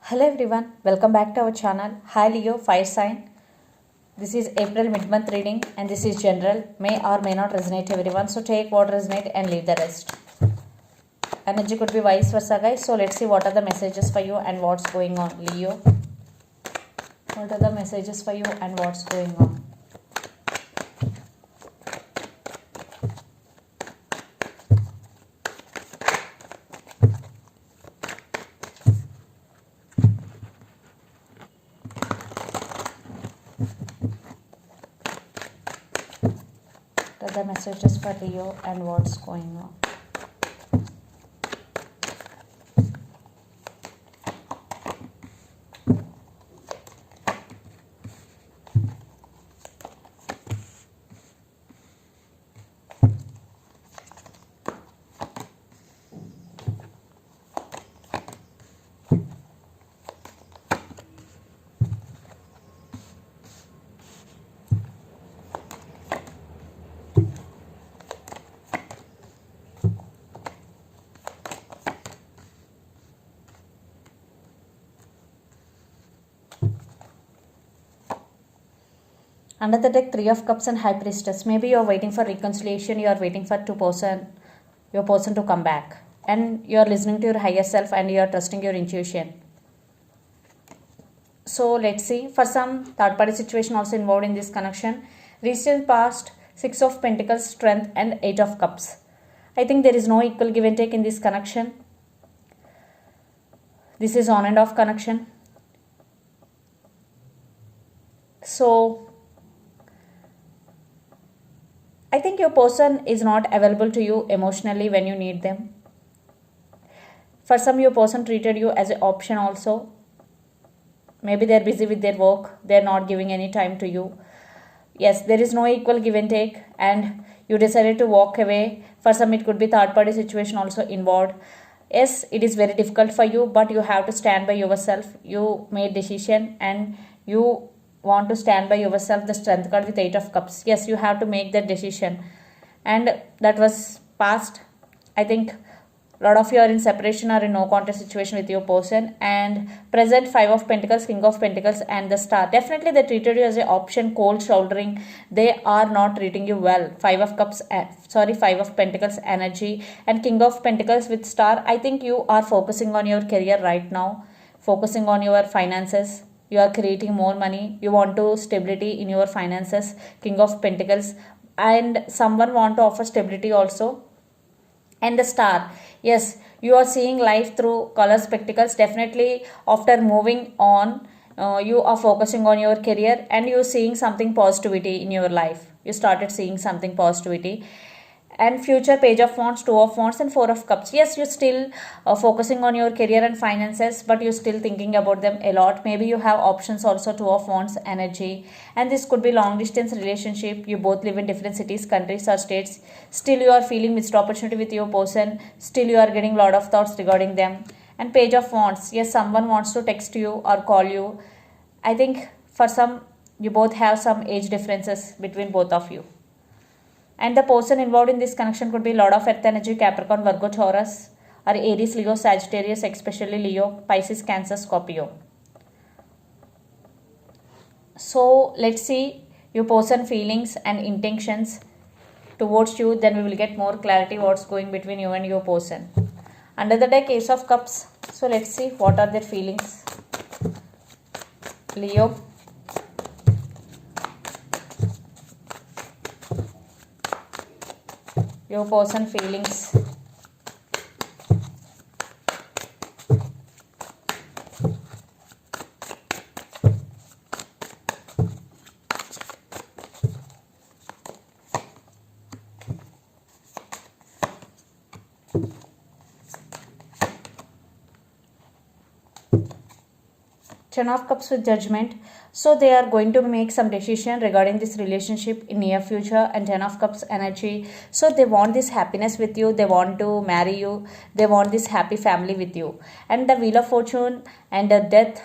Hello everyone, welcome back to our channel. Hi Leo, fire sign. This is April mid-month reading and this is general. May or may not resonate everyone. So take what resonate and leave the rest. Energy could be vice versa guys. So let's see what are the messages for you and what's going on. Leo, what are the messages for you and what's going on? What are the messages for Leo and what's going on? Under the deck, Three of Cups and High Priestess. Maybe you're waiting for reconciliation. You're waiting for your person to come back. And you're listening to your higher self and you're trusting your intuition. So let's see. For some third party situation also involved in this connection. Recent past, Six of Pentacles, Strength and Eight of Cups. I think there is no equal give and take in this connection. This is on and off connection. So I think your person is not available to you emotionally when you need them. For some, your person treated you as an option also. Maybe they're busy with their work. They're not giving any time to you. Yes, there is no equal give and take and you decided to walk away. For some, it could be third party situation also involved. Yes, it is very difficult for you, but you have to stand by yourself. You made decision and you want to stand by yourself. The Strength card with Eight of Cups. Yes, you have to make that decision and that was past. I think a lot of you are in separation or in no contact situation with your person. And present, Five of Pentacles, King of Pentacles and the Star. Definitely they treated you as an option, cold shouldering. They are not treating you well. Five of Pentacles energy and King of Pentacles with Star. I think you are focusing on your career right now, focusing on your finances. You are creating more money. You want to stability in your finances. King of Pentacles and someone want to offer stability also. And the Star. Yes, you are seeing life through color spectacles. Definitely after moving on, you are focusing on your career and you're seeing something positivity in your life. You started seeing something positivity. And future, Page of Wands, Two of Wands and Four of Cups. Yes, you're still focusing on your career and finances, but you're still thinking about them a lot. Maybe you have options also, Two of Wands energy. And this could be long distance relationship. You both live in different cities, countries or states. Still you are feeling missed opportunity with your person. Still you are getting a lot of thoughts regarding them. And Page of Wands. Yes, someone wants to text you or call you. I think for some, you both have some age differences between both of you. And the person involved in this connection could be Lord of Earth energy, Capricorn, Virgo, Taurus, or Aries, Leo, Sagittarius, especially Leo, Pisces, Cancer, Scorpio. So let's see your person feelings and intentions towards you. Then we will get more clarity what's going between you and your person. Under the deck, Ace of Cups. So let's see what are their feelings. Leo. Your person feelings. Ten of Cups with Judgment. So they are going to make some decision regarding this relationship in near future. And Ten of Cups energy. So they want this happiness with you. They want to marry you. They want this happy family with you. And the Wheel of Fortune and the Death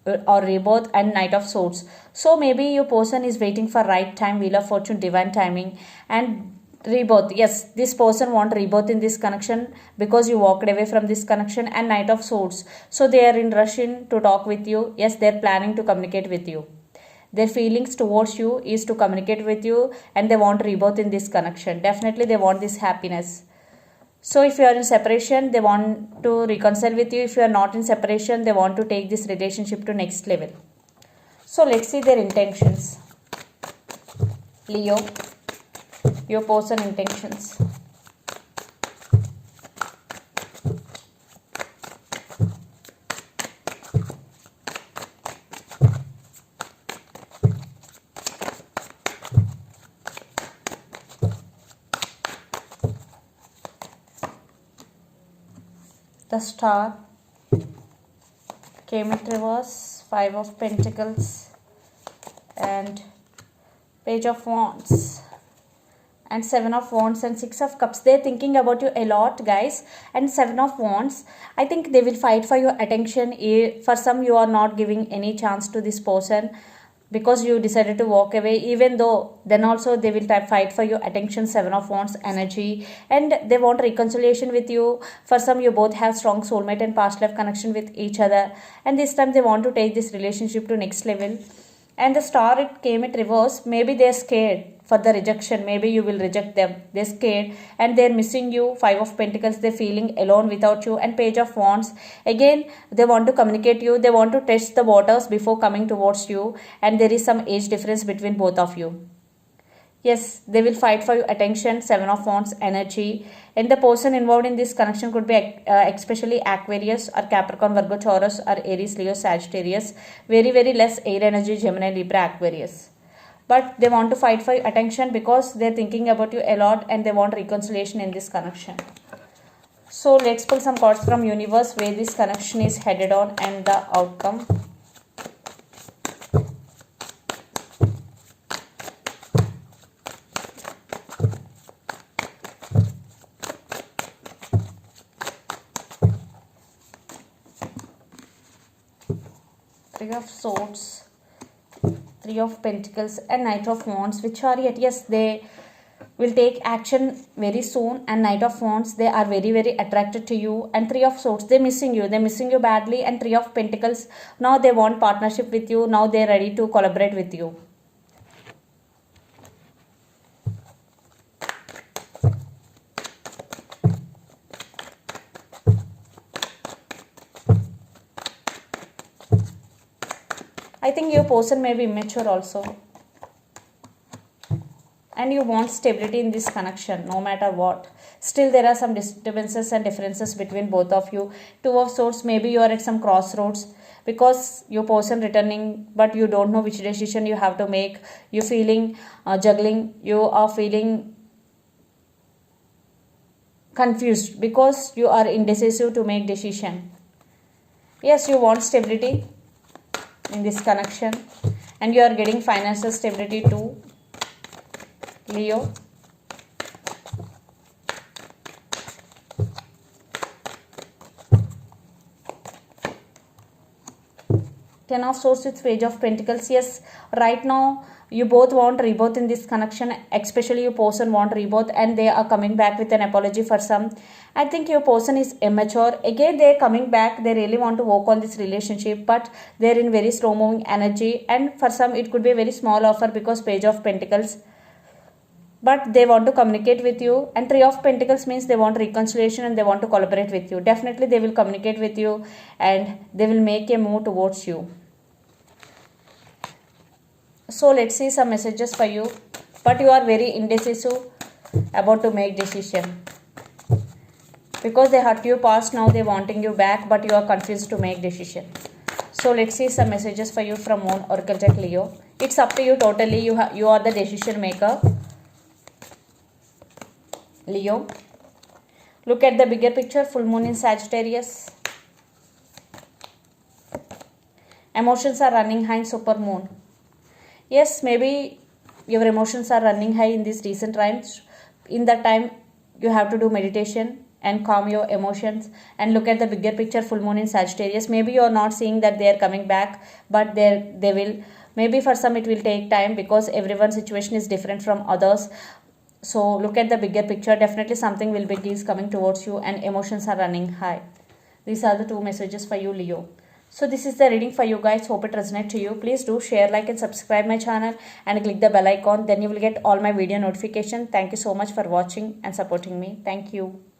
or Rebirth and Knight of Swords. So maybe your person is waiting for right time, Wheel of Fortune, divine timing. And Rebirth. Yes, this person want rebirth in this connection because you walked away from this connection. And Knight of Swords, so they are in rushing to talk with you. Yes, they're planning to communicate with you. Their feelings towards you is to communicate with you, and they want rebirth in this connection. Definitely they want this happiness. So if you are in separation, they want to reconcile with you. If you are not in separation, they want to take this relationship to next level. So let's see their intentions. Leo, your person intentions. The Star came in reverse, 5 of Pentacles and Page of Wands and 7 of Wands and 6 of Cups. They're thinking about you a lot, guys. And 7 of Wands, I think they will fight for your attention. For some, you are not giving any chance to this person because you decided to walk away. Even though, then also they will fight for your attention. 7 of Wands energy, and they want reconciliation with you. For some, you both have strong soulmate and past life connection with each other, and this time they want to take this relationship to next level. And the Star, it came in reverse. Maybe they're scared for the rejection. Maybe you will reject them. They're scared and they're missing you. 5 of Pentacles, they're feeling alone without you. And Page of Wands, again they want to communicate you. They want to test the waters before coming towards you, and there is some age difference between both of you. Yes, they will fight for your attention. 7 of Wands energy. And the person involved in this connection could be especially Aquarius or Capricorn, Virgo, Taurus or Aries, Leo, Sagittarius. Very, very less air energy, Gemini, Libra, Aquarius. But they want to fight for your attention because they're thinking about you a lot, and they want reconciliation in this connection. So let's pull some cards from universe where this connection is headed on and the outcome. Three of Swords, 3 of Pentacles and Knight of Wands with Chariot. Yes, they will take action very soon. And Knight of Wands, they are very, very attracted to you. And 3 of Swords, they're missing you badly. And 3 of Pentacles, now they want partnership with you. Now they're ready to collaborate with you. I think your person may be immature also. And you want stability in this connection no matter what. Still there are some disturbances and differences between both of you. 2 of Swords, maybe you are at some crossroads because your person returning, but you don't know which decision you have to make. You're feeling juggling. You are feeling confused because you are indecisive to make decision. Yes, you want stability in this connection, and you are getting financial stability too, Leo. Ten of Swords with Page of Pentacles. Yes, right now you both want rebirth in this connection, especially your person want rebirth, and they are coming back with an apology for some. I think your person is immature. Again, they're coming back. They really want to work on this relationship, but they're in very slow moving energy. And for some, it could be a very small offer because Page of Pentacles. But they want to communicate with you. And 3 of Pentacles means they want reconciliation and they want to collaborate with you. Definitely they will communicate with you and they will make a move towards you. So let's see some messages for you. But you are very indecisive about to make decision. Because they hurt you past, now they're wanting you back, but you are confused to make decision. So let's see some messages for you from Moon Oracle Deck, Leo. It's up to you totally. You are the decision maker, Leo. Look at the bigger picture. Full moon in Sagittarius. Emotions are running high in super moon. Yes, maybe your emotions are running high in these recent times. In that time, you have to do meditation and calm your emotions and look at the bigger picture. Full moon in Sagittarius. Maybe you are not seeing that they are coming back, but they will. Maybe for some it will take time because everyone's situation is different from others. So look at the bigger picture. Definitely something will be is coming towards you and emotions are running high. These are the two messages for you, Leo. So this is the reading for you guys. Hope it resonates to you. Please do share, like and subscribe my channel and click the bell icon. Then you will get all my video notification. Thank you so much for watching and supporting me. Thank you.